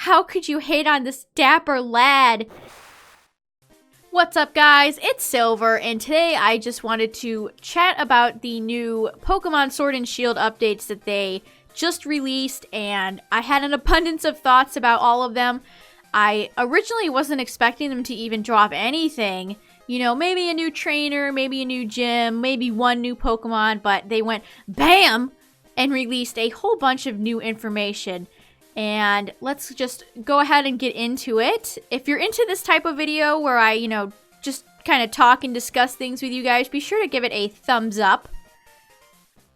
how could you hate on this dapper lad? What's up, guys? It's Silver, and today I just wanted to chat about the new Pokemon Sword and Shield updates that they just released, and I had an abundance of thoughts about all of them. I originally wasn't expecting them to even drop anything. You know, maybe a new trainer, maybe a new gym, maybe one new Pokemon, but they went BAM! And released a whole bunch of new information. And let's just go ahead and get into it. If you're into this type of video where I, just kind of talk and discuss things with you guys, be sure to give it a thumbs up.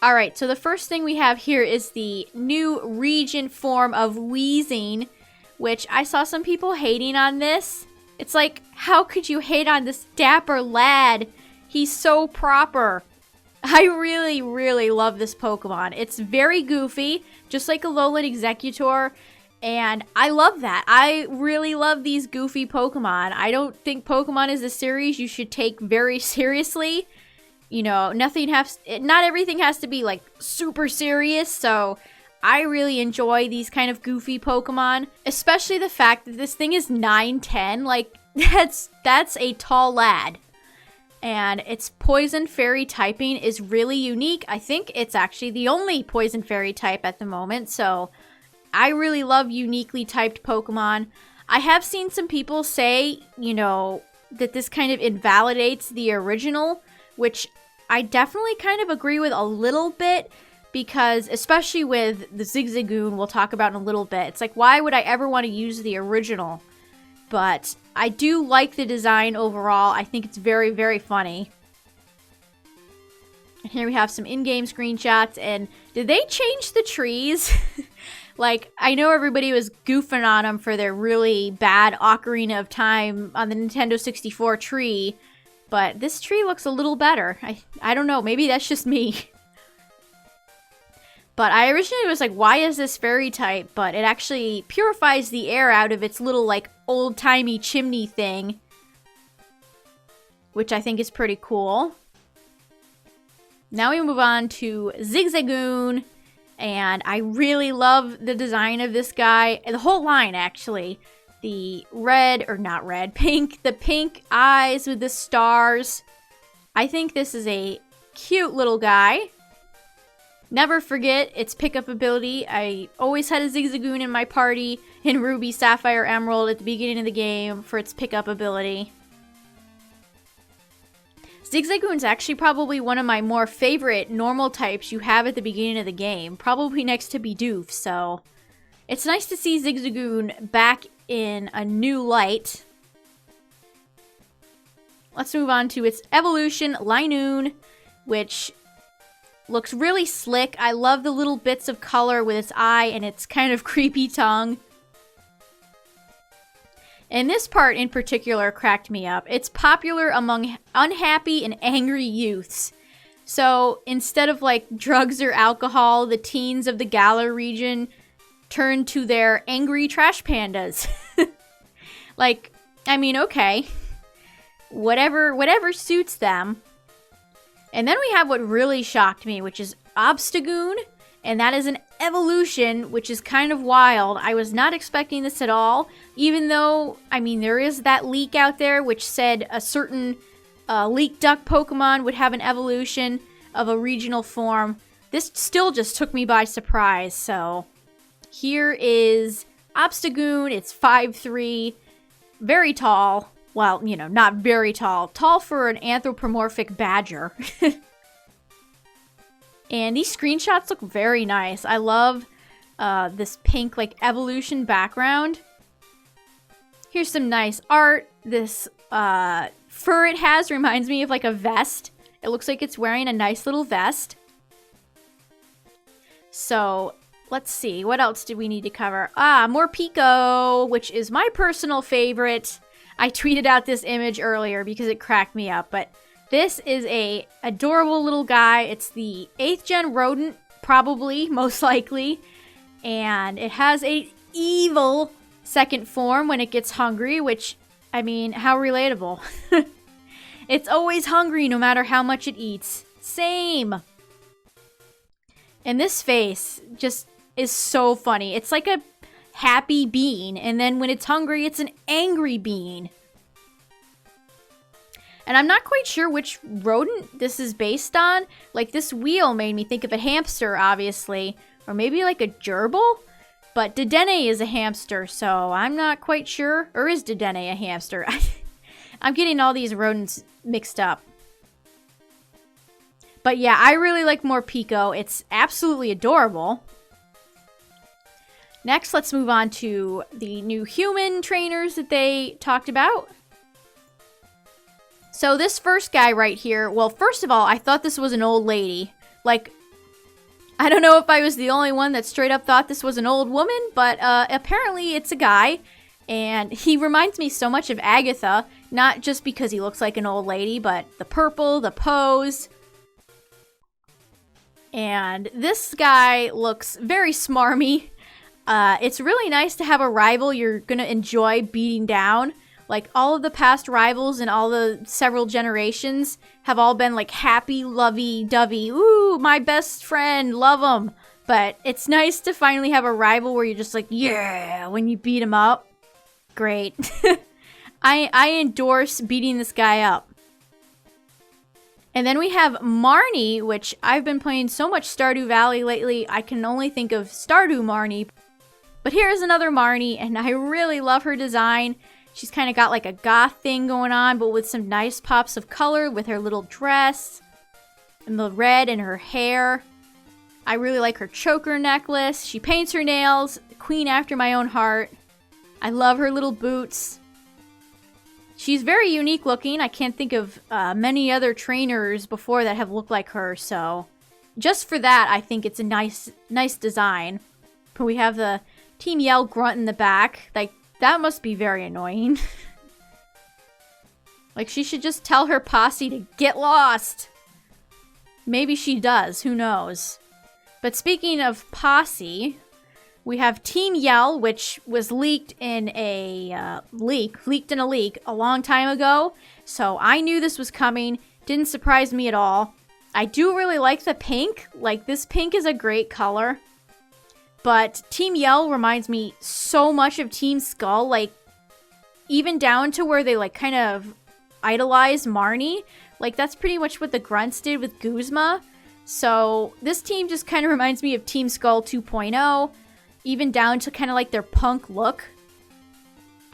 Alright, so the first thing we have here is the new region form of Weezing, which I saw some people hating on this. It's like, how could you hate on this dapper lad? He's so proper. I really, really love this Pokemon. It's very goofy, just like Alolan Executor, and I love that. I really love these goofy Pokemon. I don't think Pokemon is a series you should take very seriously. You know, not everything has to be, like, super serious, so I really enjoy these kind of goofy Pokemon, especially the fact that this thing is 9'10". Like, that's a tall lad. And its Poison Fairy typing is really unique. I think it's actually the only Poison Fairy type at the moment, so I really love uniquely typed Pokemon. I have seen some people say, that this kind of invalidates the original, which I definitely kind of agree with a little bit, because especially with the Zigzagoon we'll talk about in a little bit, it's like, why would I ever want to use the original? But I do like the design overall. I think it's very, very funny. And here we have some in-game screenshots. And did they change the trees? Like, I know everybody was goofing on them for their really bad Ocarina of Time on the Nintendo 64 tree. But this tree looks a little better. I don't know. Maybe that's just me. But I originally was like, why is this fairy type? But it actually purifies the air out of its little, like, old-timey chimney thing. Which I think is pretty cool. Now we move on to Zigzagoon. And I really love the design of this guy. The whole line, actually. The pink. The pink eyes with the stars. I think this is a cute little guy. Never forget its pickup ability. I always had a Zigzagoon in my party in Ruby, Sapphire, Emerald at the beginning of the game for its pickup ability. Zigzagoon's actually probably one of my more favorite normal types you have at the beginning of the game. Probably next to Bidoof, so it's nice to see Zigzagoon back in a new light. Let's move on to its evolution, Linoon, which looks really slick. I love the little bits of color with its eye and its kind of creepy tongue. And this part in particular cracked me up. It's popular among unhappy and angry youths. So instead of like drugs or alcohol, the teens of the Galar region turn to their angry trash pandas. Like, I mean, okay. Whatever suits them. And then we have what really shocked me, which is Obstagoon, and that is an evolution, which is kind of wild. I was not expecting this at all, even though, I mean, there is that leak out there which said a certain leak duck Pokemon would have an evolution of a regional form. This still just took me by surprise, so here is Obstagoon. It's 5'3", very tall. Well, not very tall. Tall for an anthropomorphic badger. And these screenshots look very nice. I love this pink, like, evolution background. Here's some nice art. This fur it has reminds me of, like, a vest. It looks like it's wearing a nice little vest. So, let's see. What else do we need to cover? More Pico, which is my personal favorite. I tweeted out this image earlier because it cracked me up, but this is a adorable little guy. It's the 8th gen rodent, probably, most likely, and it has a evil second form when it gets hungry, which, I mean, how relatable. It's always hungry no matter how much it eats. Same. And this face just is so funny. It's like a happy bean, and then when it's hungry, it's an angry bean. And I'm not quite sure which rodent this is based on. Like, this wheel made me think of a hamster, obviously. Or maybe like a gerbil? But Dedenne is a hamster, so I'm not quite sure. Or is Dedenne a hamster? I'm getting all these rodents mixed up. But yeah, I really like more Pico. It's absolutely adorable. Next, let's move on to the new human trainers that they talked about. So this first guy right here, well, first of all, I thought this was an old lady. Like, I don't know if I was the only one that straight up thought this was an old woman, but apparently it's a guy. And he reminds me so much of Agatha, not just because he looks like an old lady, but the purple, the pose. And this guy looks very smarmy. It's really nice to have a rival you're gonna enjoy beating down. Like, all of the past rivals in all the several generations have all been, like, happy, lovey-dovey. Ooh, my best friend, love him. But it's nice to finally have a rival where you're just like, yeah, when you beat him up. Great. I endorse beating this guy up. And then we have Marnie, which I've been playing so much Stardew Valley lately, I can only think of Stardew Marnie. But here's another Marnie, and I really love her design. She's kind of got like a goth thing going on, but with some nice pops of color with her little dress. And the red in her hair. I really like her choker necklace. She paints her nails. Queen after my own heart. I love her little boots. She's very unique looking. I can't think of many other trainers before that have looked like her, so just for that, I think it's a nice design. But we have the Team Yell grunt in the back. Like, that must be very annoying. Like, she should just tell her posse to get lost. Maybe she does, who knows. But speaking of posse, we have Team Yell, which was leaked in a leak a long time ago. So I knew this was coming. Didn't surprise me at all. I do really like the pink. Like, this pink is a great color. But Team Yell reminds me so much of Team Skull. Like, even down to where they, like, kind of idolize Marnie. Like, that's pretty much what the Grunts did with Guzma. So this team just kind of reminds me of Team Skull 2.0. Even down to kind of like their punk look.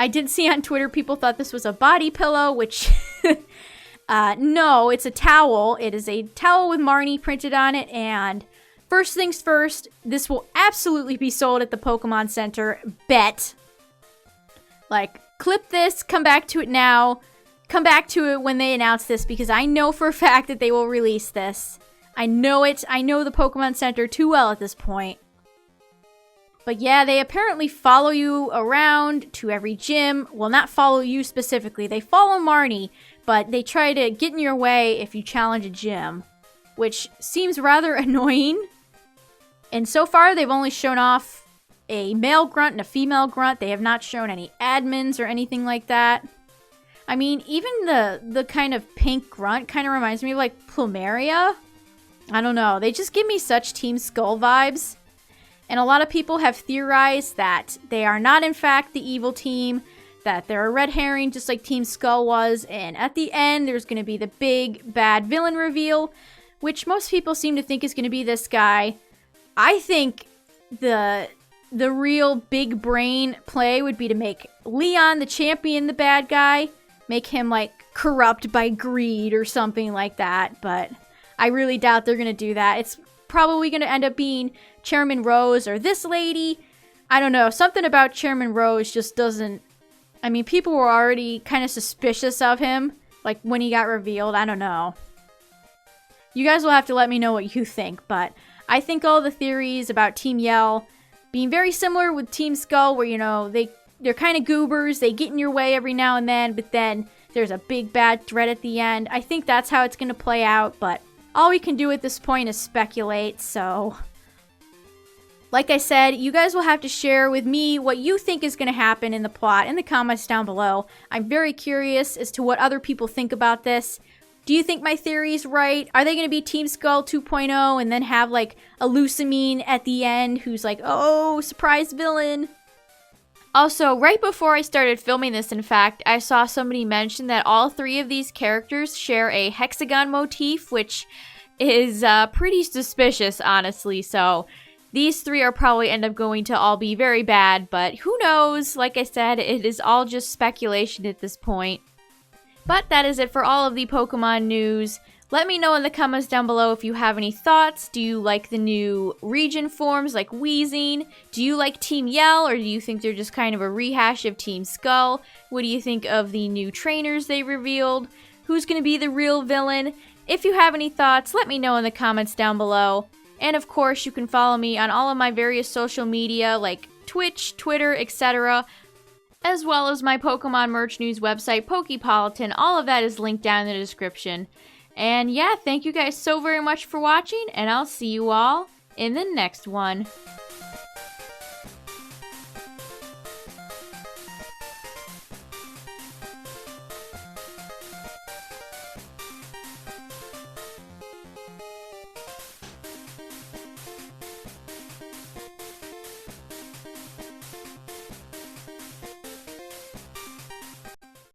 I did see on Twitter people thought this was a body pillow, which no, it's a towel. It is a towel with Marnie printed on it, and first things first, this will absolutely be sold at the Pokemon Center. Bet. Like, clip this, come back to it now. Come back to it when they announce this, because I know for a fact that they will release this. I know it. I know the Pokemon Center too well at this point. But yeah, they apparently follow you around to every gym. Well, not follow you specifically. They follow Marnie, but they try to get in your way if you challenge a gym, which seems rather annoying. And so far, they've only shown off a male grunt and a female grunt. They have not shown any admins or anything like that. I mean, even the kind of pink grunt kind of reminds me of like Plumeria. I don't know. They just give me such Team Skull vibes. And a lot of people have theorized that they are not, in fact, the evil team, that they're a red herring, just like Team Skull was, and at the end, there's going to be the big, bad villain reveal, which most people seem to think is going to be this guy. I think the real big brain play would be to make Leon, the champion, the bad guy, make him, like, corrupt by greed or something like that, but I really doubt they're going to do that. It's probably going to end up being Chairman Rose or this lady. I don't know. Something about Chairman Rose just doesn't... I mean, people were already kind of suspicious of him, like, when he got revealed. I don't know. You guys will have to let me know what you think, but I think all the theories about Team Yell being very similar with Team Skull, where, you know, they're kind of goobers, they get in your way every now and then, but then there's a big bad threat at the end. I think that's how it's going to play out, but all we can do at this point is speculate, so... Like I said, you guys will have to share with me what you think is going to happen in the plot in the comments down below. I'm very curious as to what other people think about this. Do you think my theory is right? Are they going to be Team Skull 2.0 and then have, like, a Lucamine at the end who's like, oh, surprise villain? Also, right before I started filming this, in fact, I saw somebody mention that all 3 of these characters share a hexagon motif, which is pretty suspicious, honestly. So these 3 are probably end up going to all be very bad, but who knows? Like I said, it is all just speculation at this point. But that is it for all of the Pokemon news. Let me know in the comments down below if you have any thoughts. Do you like the new region forms like Weezing? Do you like Team Yell, or do you think they're just kind of a rehash of Team Skull? What do you think of the new trainers they revealed? Who's going to be the real villain? If you have any thoughts, let me know in the comments down below. And of course, you can follow me on all of my various social media like Twitch, Twitter, etc., as well as my Pokemon merch news website, Pokepolitan. All of that is linked down in the description. And yeah, thank you guys so very much for watching, and I'll see you all in the next one.